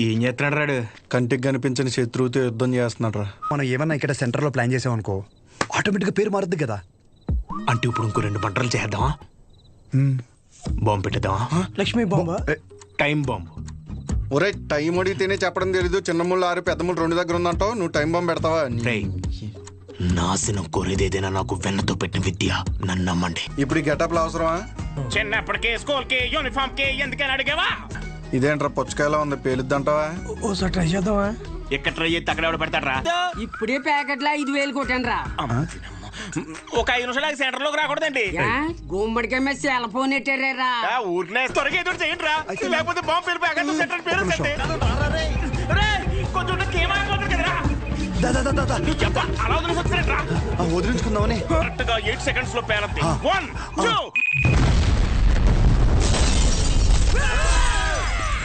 ఏం చేస్తున్నాడు రాడు? కంటికి కనిపించిన శత్రువుతో యుద్ధం చేస్తున్నాడు రా. మనం ఏమన్నా ఇక్కడ సెంటర్లో ప్లాన్ చేసామనుకో ఆటోమేటిక్గా పేరు మారుద్ది కదా. అంటే ఇప్పుడు ఇంకో 2 మంటలు చేద్దామా? బాంబు పెట్టేద్దామా? లక్ష్మీ బాంబా? Time bomb. ఒరే టైం అడిగితేనే చెప్పడం తెలీదు. చిన్న ముళ్ళు 6 పెద్ద ముళ్ళు 2 దగ్గర ఉందంటావు. నువ్వు టైం బాంబు పెడతావా? రేయ్, నాశనం కోరేదేదైనా నాకు వెన్నతో పెట్టిన విద్య, నన్ను నమ్మండి. ఇప్పుడు ఈ గెటప్లు అవసరమా? చిన్నప్పటికే స్కూల్ కి యూనిఫామ్ కి ఎందుకని అడిగావా? ఇదేంట్రా పుచ్చకాయలా ఉంది, పేలుద్దంటావా? ఓసారి ట్రై చేద్దామా? ఎక్కడ ట్రై చేస్తే అక్కడ ఎవడ పెడతాడ్రా? ఇప్పుడే ప్యాకెట్లో 5,000 కొట్టాను రా. ఒక 5 నిమిషాలు సెంటర్ లోకి రాకూడదండి. గుమ్మడికాయ మీద సెల్ ఫోన్ ఎట్టారా? ఊరినే త్వరగా ఎదురు చేయండి రా, లేకపోతే బాంబు పేరు ప్యాకెట్ సెంటర్ పేరు కొంచెం కదరా. నువ్వు చెప్ప అలా వదిలేసొచ్చారా? వదిలించుకుందామని కరెక్ట్ గా 8 సెకండ్స్ లో పేరంతి. 1 2